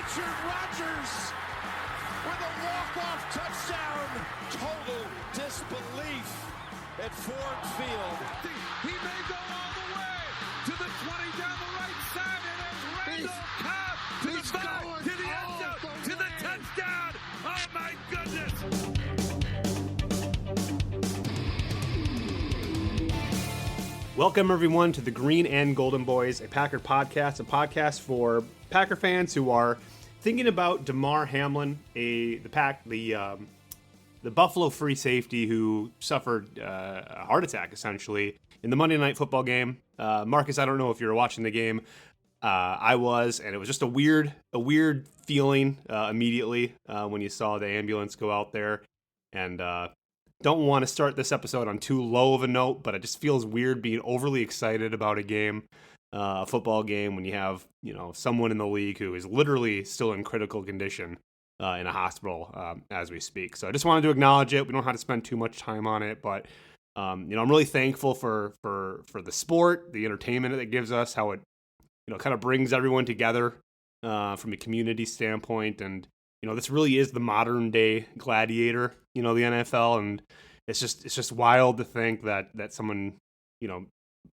Richard Rodgers with a walk-off touchdown. Total disbelief at Ford Field. He may go all the way to the 20 down the right side, and it's Randall Cobb to the 5, to the end zone, to the touchdown. Oh my goodness. Welcome, everyone, to the Green and Golden Boys, a Packer podcast, a podcast for Packer fans who are thinking about Damar Hamlin, the Buffalo free safety who suffered a heart attack, essentially, in the Monday Night Football game. Marcus, I don't know if you were watching the game. I was, and it was just a weird feeling immediately when you saw the ambulance go out there. And don't want to start this episode on too low of a note, but it just feels weird being overly excited about a game, a football game, when you have, someone in the league who is literally still in critical condition in a hospital as we speak. So I just wanted to acknowledge it. We don't have to spend too much time on it, but I'm really thankful for the sport, the entertainment it gives us, how it kind of brings everyone together from a community standpoint. And this really is the modern day gladiator, the NFL, and it's just wild to think that someone,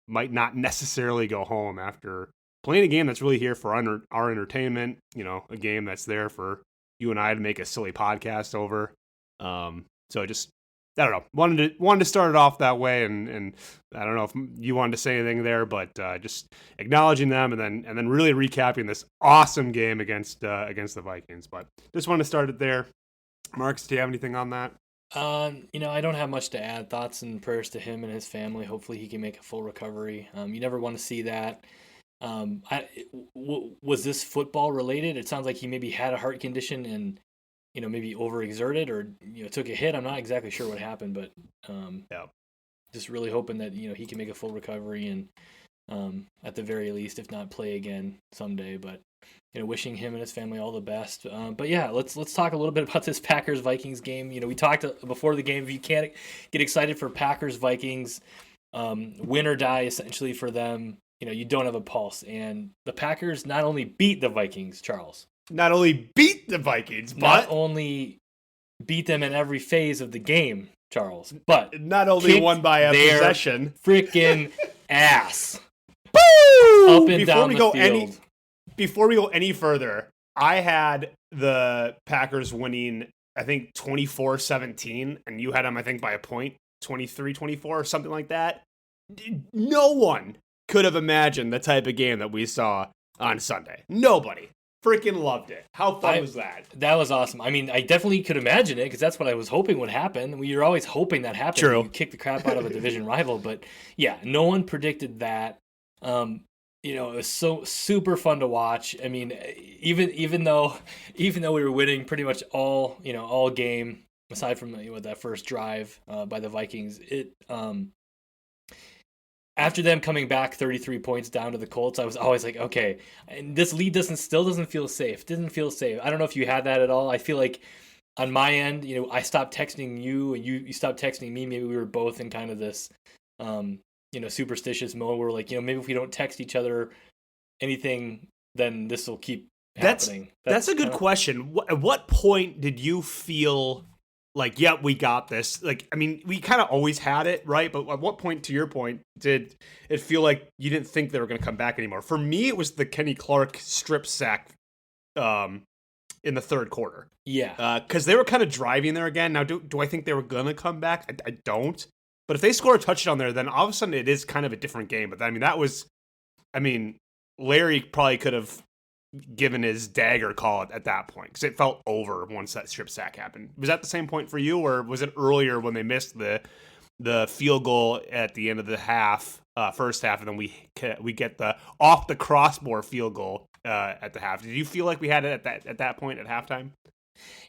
might not necessarily go home after playing a game that's really here for our entertainment, a game that's there for you and I to make a silly podcast over. So I don't know, wanted to start it off that way, and I don't know if you wanted to say anything there, but just acknowledging them and then really recapping this awesome game against the Vikings. But just wanted to start it there. Marcus, do you have anything on that? I don't have much to add. Thoughts and prayers to him and his family. Hopefully he can make a full recovery. You never want to see that. Was this football related? It sounds like he maybe had a heart condition and maybe overexerted or took a hit. I'm not exactly sure what happened, but just really hoping that he can make a full recovery and at the very least, if not play again someday. But wishing him and his family all the best. But yeah, let's talk a little bit about this Packers Vikings game. We talked before the game. If you can't get excited for Packers Vikings, win or die essentially for them. You don't have a pulse. And the Packers not only beat the Vikings, Charles. Not only beat the Vikings, but not only beat them in every phase of the game, Charles, but not only won by a possession, freaking ass. Woo! Up and down the field. Before we go any further, I had the Packers winning, I think 24-17, and you had them, I think, by a point, 23-24 or something like that. No one could have imagined the type of game that we saw on Sunday. Nobody. Freaking loved it. How fun was that? That was awesome. I mean, I definitely could imagine it because that's what I was hoping would happen. You're always hoping that happens. True. You kick the crap out of a division rival, but yeah, no one predicted that. It was so super fun to watch. I mean, even though we were winning pretty much all game aside from that first drive by the Vikings, after them coming back 33 points down to the Colts, I was always like, okay, and this lead still doesn't feel safe. Didn't feel safe. I don't know if you had that at all. I feel like on my end, I stopped texting you and you stopped texting me. Maybe we were both in kind of this, superstitious mode where we're like, maybe if we don't text each other anything, then this will keep happening. That's a good question. At what point did you feel like, yep, we got this? Like, I mean, we kind of always had it, right? But at what point, to your point, did it feel like you didn't think they were going to come back anymore? For me, it was the Kenny Clark strip sack in the third quarter. Yeah. Because they were kind of driving there again. Now, do I think they were going to come back? I don't. But if they score a touchdown there, then all of a sudden it is kind of a different game. But Larry probably could have given his dagger call at that point because it felt over once that strip sack happened. Was that the same point for you, or was it earlier when they missed the field goal at the end of the first half, and then we get the off the crossbar field goal at the half? Did you feel like we had it at that point at halftime?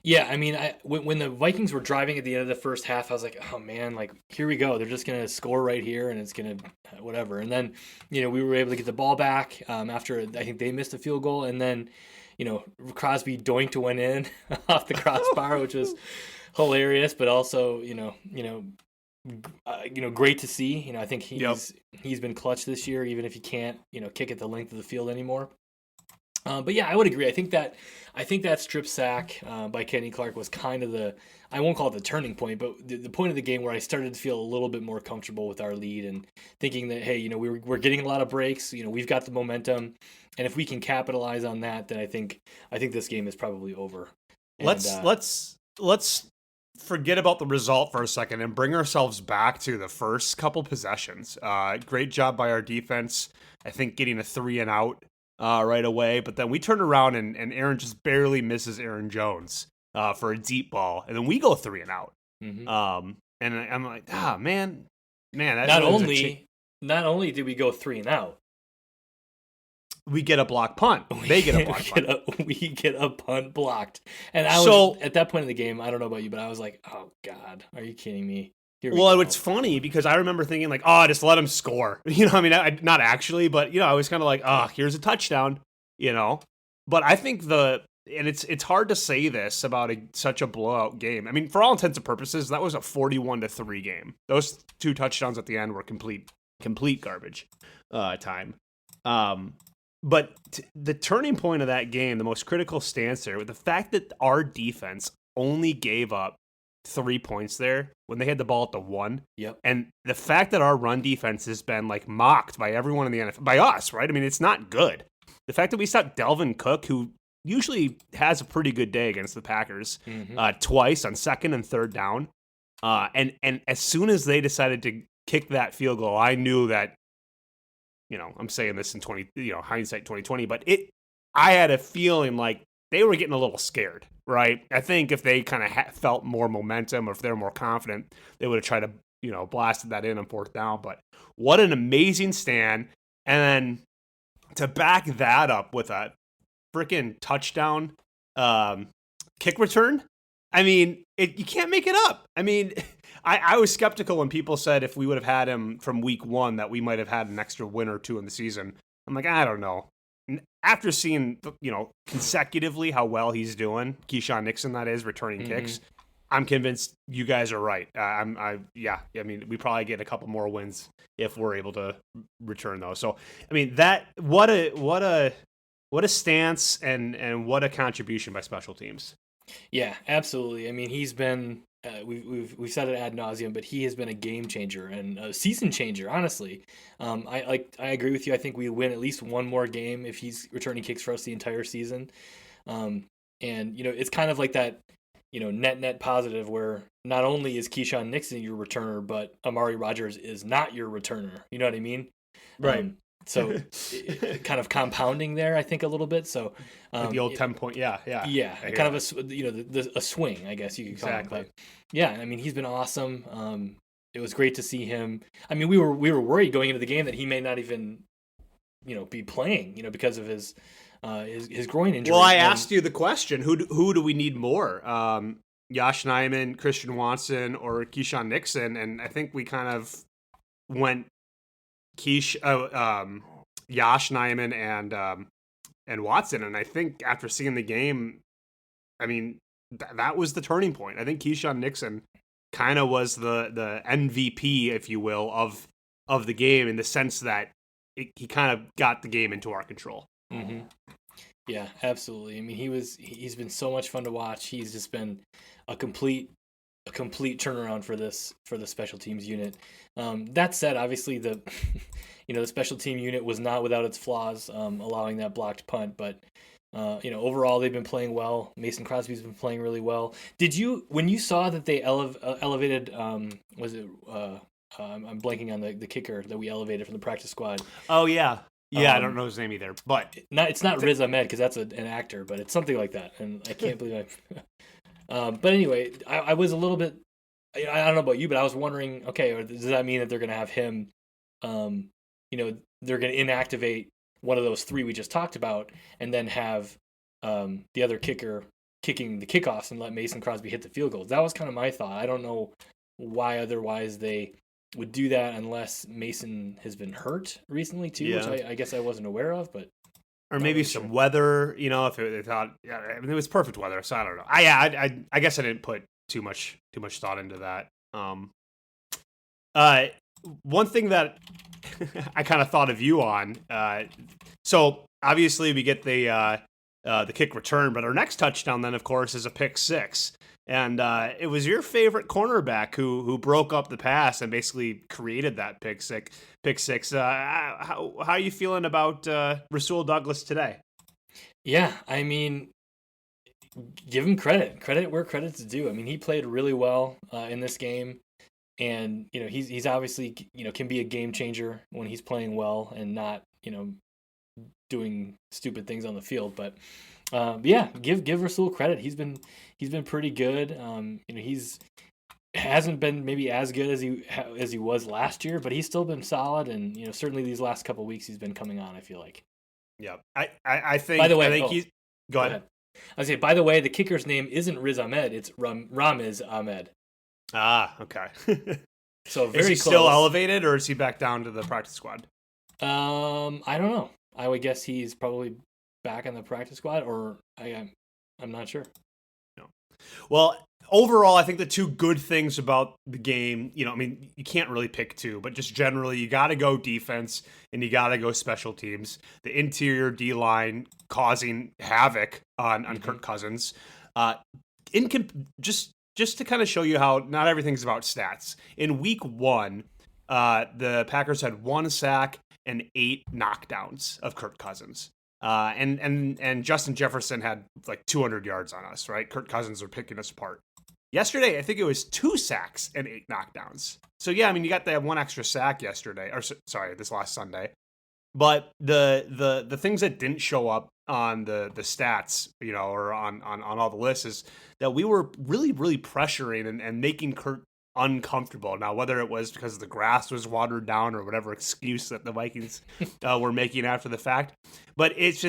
Yeah, I mean, when the Vikings were driving at the end of the first half, I was like, oh man, like here we go. They're just gonna score right here, and it's gonna whatever. And then we were able to get the ball back after I think they missed a field goal, and then Crosby doinked went in off the crossbar, which was hilarious, but also great to see. I think he's been clutch this year, even if he can't kick it the length of the field anymore. But yeah, I would agree. I think that strip sack by Kenny Clark was kind of I won't call it the turning point, but the point of the game where I started to feel a little bit more comfortable with our lead and thinking that, hey, we're getting a lot of breaks. We've got the momentum, and if we can capitalize on that, then I think this game is probably over. And, let's forget about the result for a second and bring ourselves back to the first couple possessions. Great job by our defense. I think getting a 3 and out right away, but then we turn around and Aaron just barely misses Aaron Jones for a deep ball, and then we go 3 and out. Mm-hmm. And I'm like, man. That not only did we go 3 and out, we get a block punt. They get a block punt. We get a punt blocked. And I was at that point in the game, I don't know about you, but I was like, oh God, are you kidding me? Well, it's funny because I remember thinking like, just let him score. I mean, not actually, but I was kind of like, here's a touchdown, But I think and it's hard to say this about such a blowout game. I mean, for all intents and purposes, that was a 41-3 game. Those 2 touchdowns at the end were complete garbage time. But the turning point of that game, the most critical stance there, with the fact that our defense only gave up 3 points there when they had the ball at the 1. Yep. And the fact that our run defense has been like mocked by everyone in the NFL, by us, right? I mean, it's not good. The fact that we stopped Delvin Cook, who usually has a pretty good day against the Packers, twice on 2nd and 3rd down. And as soon as they decided to kick that field goal, I knew that, I'm saying this in hindsight 2020, but I had a feeling like they were getting a little scared, right? I think if they kind of felt more momentum, or if they're more confident, they would have tried to, blasted that in on 4th down. But what an amazing stand. And then to back that up with a freaking touchdown kick return, I mean, you can't make it up. I mean, I was skeptical when people said if we would have had him from week 1 that we might have had an extra win or 2 in the season. I'm like, I don't know. After seeing, consecutively how well he's doing, Keisean Nixon, that is, returning kicks, I'm convinced you guys are right. I mean, we probably get a couple more wins if we're able to return those. So, I mean, what a stance and what a contribution by special teams. Yeah, absolutely. I mean, he's been we've said it ad nauseum, but he has been a game changer and a season changer. Honestly, I agree with you. I think we win at least one more game if he's returning kicks for us the entire season. And it's kind of like that, net positive where not only is Keisean Nixon your returner, but Amari Rodgers is not your returner. You know what I mean? Right. So kind of compounding there, I think, a little bit. So like the old 10-point, yeah, kind of a swing, I guess you could call it. But yeah, I mean, he's been awesome. It was great to see him. I mean, we were worried going into the game that he may not even, be playing, because of his groin injury. Well, I asked you the question: who do we need more? Josh Nijman, Christian Watson, or Keisean Nixon? And I think we kind of went Josh Nijman and Watson, and I think after seeing the game, I mean that was the turning point. I think Keisean Nixon kind of was the MVP, if you will, of the game, in the sense that he kind of got the game into our control. Mm-hmm. Yeah, absolutely. I mean, he's been so much fun to watch. He's just been a complete turnaround for the special teams unit. That said, obviously the special team unit was not without its flaws, allowing that blocked punt, but overall they've been playing well. Mason Crosby's been playing really well. Did you, when you saw that they elevated, was it I'm blanking on the kicker that we elevated from the practice squad? Oh yeah. Yeah, I don't know his name either, but it's not Riz Ahmed, because that's an actor, but it's something like that, and I can't believe but anyway, I was a little bit, I don't know about you, but I was wondering, okay, does that mean that they're going to have him, they're going to inactivate one of those 3 we just talked about, and then have the other kicker kicking the kickoffs and let Mason Crosby hit the field goals? That was kind of my thought. I don't know why otherwise they would do that unless Mason has been hurt recently too, which I guess I wasn't aware of, but. Or maybe some weather, if they thought, I mean, it was perfect weather, so I don't know. I guess I didn't put too much thought into that. One thing that I kind of thought of you on, so obviously we get the kick return, but our next touchdown then, of course, is a pick six. And it was your favorite cornerback who broke up the pass and basically created that pick six. How are you feeling about Rasul Douglas today? Yeah, I mean, give him credit where credit's due. I mean, he played really well in this game, and he's obviously can be a game changer when he's playing well and not doing stupid things on the field. But yeah, give Rasul credit. He's been pretty good. He's hasn't been maybe as good as he was last year, but he's still been solid. And certainly these last couple of weeks he's been coming on, I feel like. Yeah, I think. By the way, I think he's. Go ahead. I say, by the way, the kicker's name isn't Riz Ahmed; it's Ramiz Ahmed. Ah, okay. So very is he close. Still elevated, or is he back down to the practice squad? I don't know. I would guess he's probably back in the practice squad, or I'm not sure. No. Well, overall, I think the two good things about the game, I mean, you can't really pick two, but just generally, you got to go defense and you got to go special teams. The interior D-line causing havoc on Kirk Cousins. Just to kind of show you how not everything's about stats. In week 1, the Packers had 1 sack and 8 knockdowns of Kirk Cousins. And Justin Jefferson had like 200 yards on us, right? Kirk Cousins were picking us apart. Yesterday, I think it was 2 sacks and 8 knockdowns. So yeah, I mean, you got that 1 extra sack yesterday, or sorry, this last Sunday. But the things that didn't show up on the stats, or on all the lists is that we were really, really pressuring and making Kirk uncomfortable. Now, whether it was because the grass was watered down or whatever excuse that the Vikings were making after the fact, but it's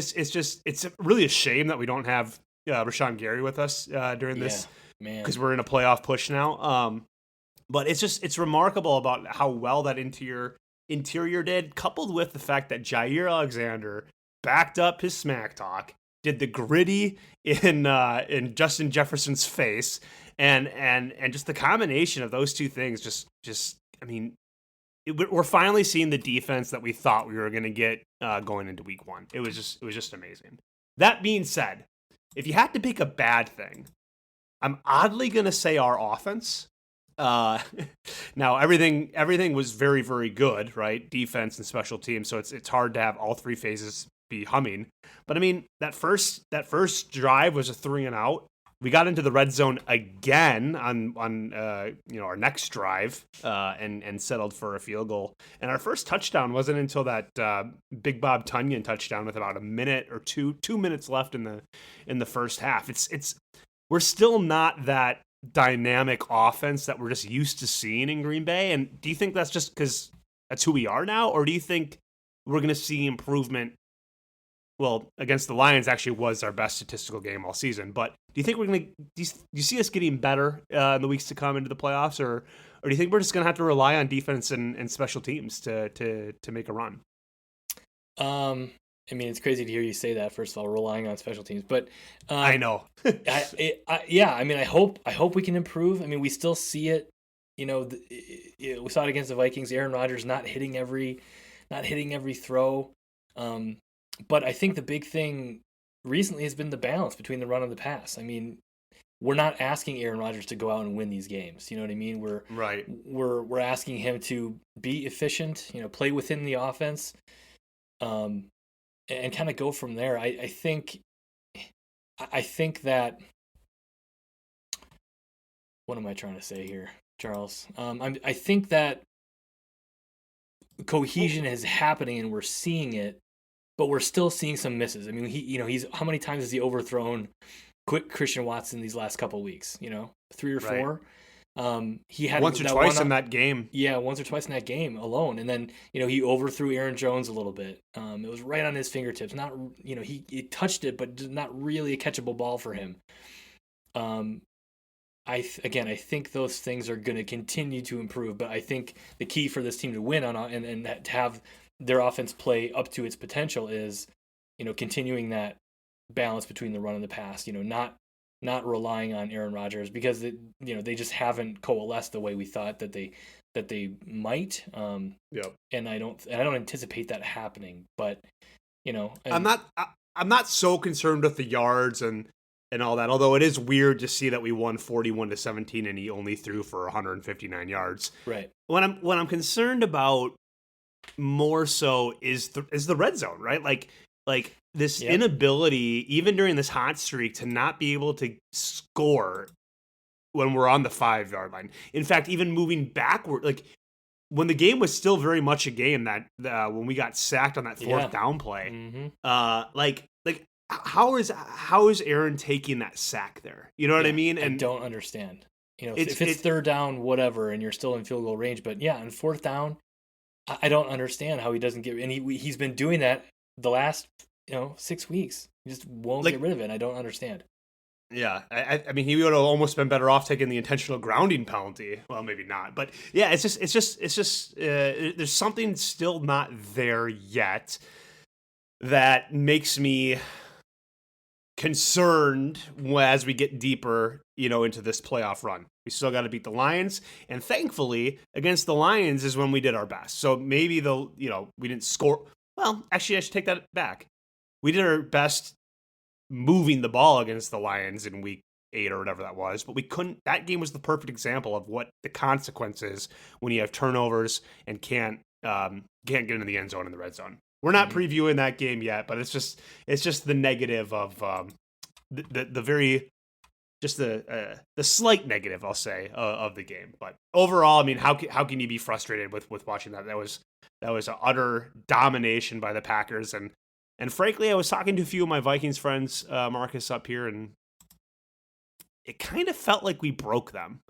really a shame that we don't have Rashawn Gary with us during this, because we're in a playoff push now. But it's remarkable about how well that interior did, coupled with the fact that Jair Alexander backed up his smack talk, did the gritty in Justin Jefferson's face. And just the combination of those two things, just I mean, we're finally seeing the defense that we thought we were going to get going into week 1. It was just amazing. That being said, if you had to pick a bad thing, I'm oddly going to say our offense. Now everything was very, very good, right? Defense and special teams. So it's hard to have all 3 phases be humming. But I mean, that first drive was a 3-and-out. We got into the red zone again on our next drive and settled for a field goal. And our first touchdown wasn't until that Big Bob Tunyon touchdown with about a minute or 2 minutes left in the first half. We're still not that dynamic offense that we're just used to seeing in Green Bay. And do you think that's just because that's who we are now, or do you think we're going to see improvement? Well, against the Lions actually was our best statistical game all season. But do you think we're going to? Do you see us getting better in the weeks to come into the playoffs, or do you think we're just going to have to rely on defense and special teams to make a run? I mean, it's crazy to hear you say that. First of all, relying on special teams, but I know. Yeah, I mean, I hope we can improve. I mean, we still see it. We saw it against the Vikings. Aaron Rodgers not hitting every throw. But I think the big thing recently has been the balance between the run and the pass. I mean, we're not asking Aaron Rodgers to go out and win these games. You know what I mean? We're asking him to be efficient. Play within the offense, and kind of go from there. I think that. What am I trying to say here, Charles? I think that cohesion is happening, and we're seeing it. But we're still seeing some misses. I mean, he's how many times has he overthrown Christian Watson these last couple of weeks? 3 or 4. Right. He had once or twice in that game. Yeah, once or twice in that game alone, and then he overthrew Aaron Jones a little bit. It was right on his fingertips. Not he touched it, but not really a catchable ball for him. I think those things are going to continue to improve. But I think the key for this team to win and to have their offense play up to its potential is, continuing that balance between the run and the pass. Not relying on Aaron Rodgers because they just haven't coalesced the way we thought that they might. Yep. And I don't anticipate that happening. But I'm not so concerned with the yards and all that. Although it is weird to see that we won 41-17 and he only threw for 159 yards. Right. What I'm concerned about more so is the red zone, right? Like this inability, even during this hot streak, to not be able to score when we're on the 5-yard line. In fact, even moving backward, like when the game was still very much a game, that when we got sacked on that fourth down play, like how is Aaron taking that sack there? You know what I mean? And I don't understand. If it's third down, whatever, and you're still in field goal range, but on fourth down, I don't understand how he doesn't get. And he's been doing that the last 6 weeks. He just won't get rid of it. And I don't understand. Yeah, I mean, he would have almost been better off taking the intentional grounding penalty. Well, maybe not, but yeah, it's just there's something still not there yet that makes me concerned as we get deeper, into this playoff run. We still got to beat the Lions, and thankfully, against the Lions is when we did our best. So maybe we didn't score. Well, actually, I should take that back. We did our best moving the ball against the Lions in week 8 or whatever that was, but we couldn't. That game was the perfect example of what the consequences when you have turnovers and can't get into the end zone in the red zone. We're not previewing that game yet, but it's just the negative of the slight negative, I'll say, of the game. But overall, I mean, how can you be frustrated with watching that? That was an utter domination by the Packers, and frankly, I was talking to a few of my Vikings friends, Marcus, up here, and it kind of felt like we broke them.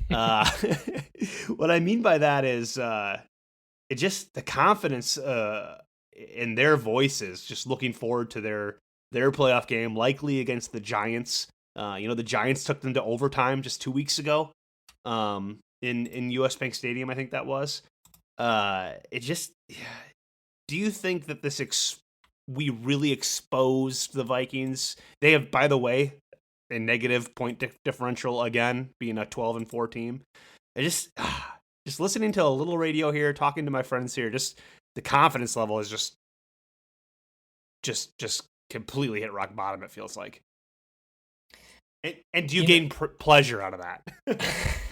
What I mean by that is it just the confidence in their voices, just looking forward to their playoff game, likely against the Giants. The Giants took them to overtime just 2 weeks ago in US Bank Stadium, I think that was. Do you think that we really exposed the Vikings? They have, by the way, a negative point differential again, being a 12-4 team. I just listening to a little radio here, talking to my friends here, just the confidence level is just completely hit rock bottom, it feels like. And do you gain pleasure out of that?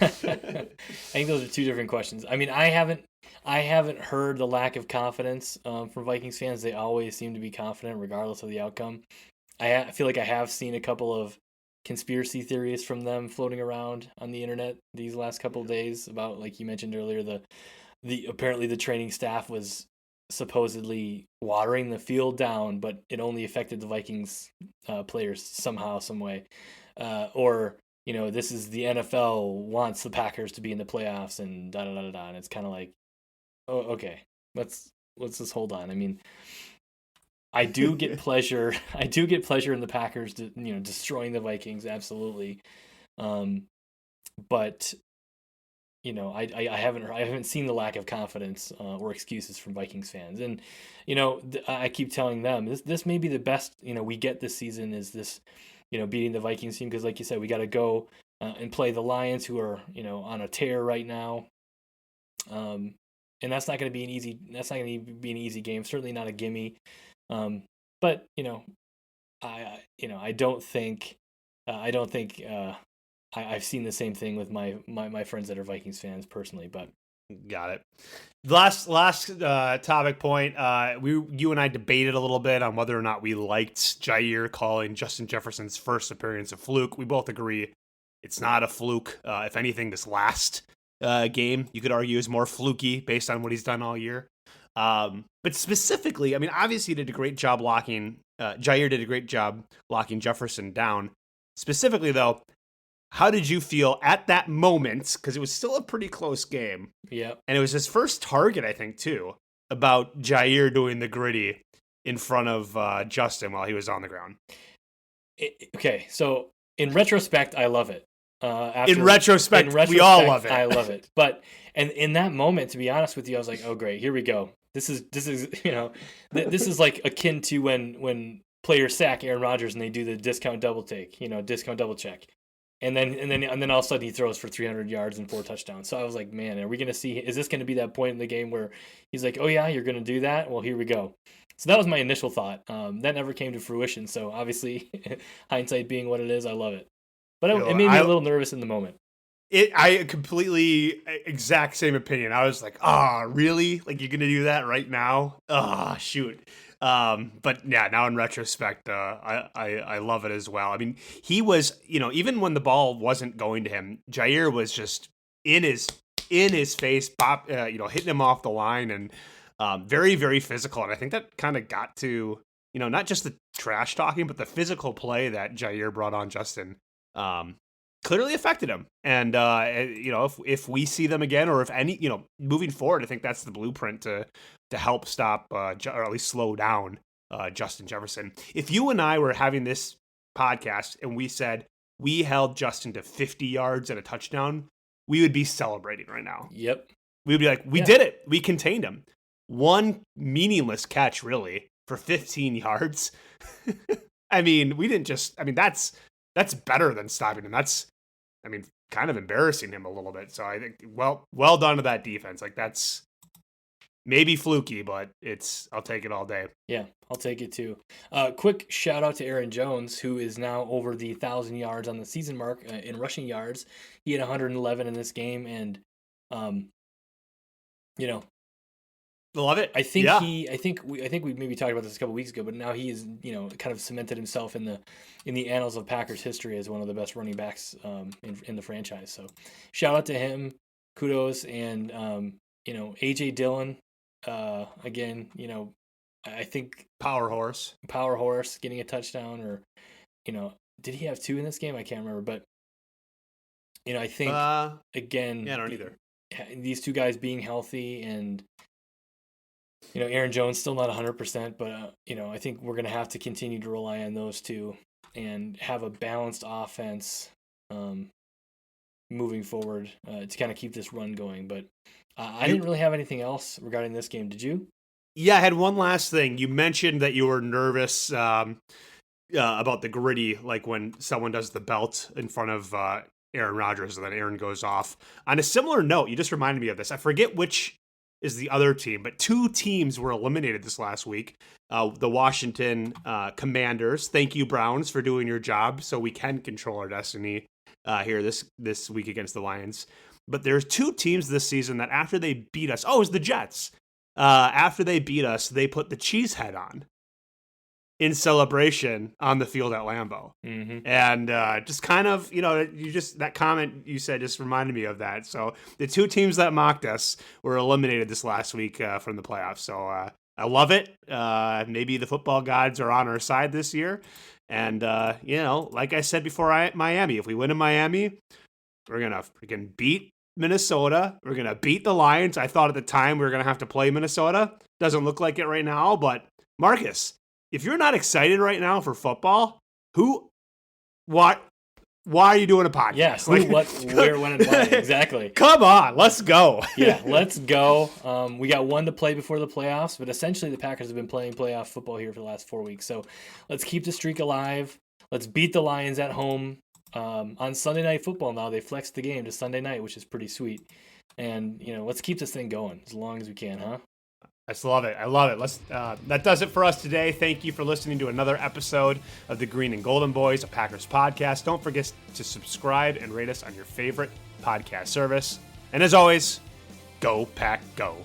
I think those are two different questions. I mean, I haven't heard the lack of confidence from Vikings fans. They always seem to be confident regardless of the outcome. I feel like I have seen a couple of conspiracy theories from them floating around on the internet these last couple of days about, like you mentioned earlier, the apparently the training staff was supposedly watering the field down, but it only affected the Vikings players somehow, some way. Or this is the NFL wants the Packers to be in the playoffs and da da da da. And it's kind of like, oh, okay, let's just hold on. I mean, I do get pleasure. I do get pleasure in the Packers, destroying the Vikings, absolutely. But I haven't seen the lack of confidence or excuses from Vikings fans, and I keep telling them this may be the best we get this season is this beating the Vikings team, because like you said, we got to go and play the Lions, who are on a tear right now, and that's not going to be an easy game. Certainly not a gimme. But I don't think I've seen the same thing with my friends that are Vikings fans personally. But got it. Last topic point. You and I debated a little bit on whether or not we liked Jair calling Justin Jefferson's first appearance a fluke. We both agree it's not a fluke. If anything, this last game you could argue is more fluky based on what he's done all year. But specifically, I mean, obviously he did a great job locking. Jair did a great job locking Jefferson down. Specifically, though, how did you feel at that moment? Because it was still a pretty close game. Yeah. And it was his first target, I think, too, about Jair doing the gritty in front of Justin while he was on the ground. Okay, so in retrospect, I love it. In retrospect, we all love it. I love it. But and in that moment, to be honest with you, I was like, oh, great, here we go. This is this is like akin to when players sack Aaron Rodgers and they do the discount double take, discount double check. And then all of a sudden he throws for 300 yards and 4 touchdowns. So I was like, man, are we going to see? Is this going to be that point in the game where he's like, oh yeah, you're going to do that? Well, here we go. So that was my initial thought. That never came to fruition. So obviously, hindsight being what it is, I love it. But it made me a little nervous in the moment. I completely exact same opinion. I was like, really? Like, you're gonna do that right now? Shoot. But yeah, now in retrospect, I love it as well. I mean, he was, even when the ball wasn't going to him, Jair was just in his face, hitting him off the line, and very, very physical. And I think that kind of got to, not just the trash talking, but the physical play that Jair brought on Justin. Clearly affected him. And, if we see them again, or if any, moving forward, I think that's the blueprint to help stop, or at least slow down Justin Jefferson. If you and I were having this podcast and we said we held Justin to 50 yards and a touchdown, we would be celebrating right now. Yep. We would be like, we did it. We contained him. One meaningless catch, really, for 15 yards. I mean, that's better than stopping him. That's, kind of embarrassing him a little bit. So I think, well done to that defense. Like, that's maybe fluky, but I'll take it all day. Yeah, I'll take it too. Quick shout out to Aaron Jones, who is now over the 1,000 yards on the season mark in rushing yards. He had 111 in this game, and love it. I think we maybe talked about this a couple weeks ago, but now he is, kind of cemented himself in the annals of Packers history as one of the best running backs in the franchise. So shout out to him, kudos, and AJ Dillon, again, I think power horse getting a touchdown, or did he have 2 in this game? I can't remember, but I think again, I don't either. These two guys being healthy, and Aaron Jones still not 100%, but I think we're going to have to continue to rely on those two and have a balanced offense moving forward to kind of keep this run going. But I didn't really have anything else regarding this game. Did you? Yeah, I had one last thing. You mentioned that you were nervous about the gritty, like when someone does the belt in front of Aaron Rodgers and then Aaron goes off. On a similar note, you just reminded me of this. I forget which is the other team, but 2 teams were eliminated this last week. The Washington Commanders. Thank you, Browns, for doing your job so we can control our destiny here this week against the Lions. But there's 2 teams this season that after they beat us, it was the Jets. After they beat us, they put the cheese head on in celebration on the field at Lambeau. Mm-hmm. And just kind of, that comment you said just reminded me of that. So the 2 teams that mocked us were eliminated this last week from the playoffs. So I love it. Maybe the football gods are on our side this year. And, like I said before, Miami, if we win in Miami, we're going to beat Minnesota. We're going to beat the Lions. I thought at the time we were going to have to play Minnesota. Doesn't look like it right now, but Marcus, if you're not excited right now for football, why are you doing a podcast? Yeah, who, what, where, when, and why. Exactly. Come on, let's go. Yeah, let's go. We got 1 to play before the playoffs, but essentially the Packers have been playing playoff football here for the last 4 weeks. So let's keep the streak alive. Let's beat the Lions at home. On Sunday Night Football now, they flexed the game to Sunday night, which is pretty sweet. And, let's keep this thing going as long as we can, huh? I just love it. I love it. That does it for us today. Thank you for listening to another episode of the Green and Golden Boys, a Packers podcast. Don't forget to subscribe and rate us on your favorite podcast service. And as always, go Pack Go.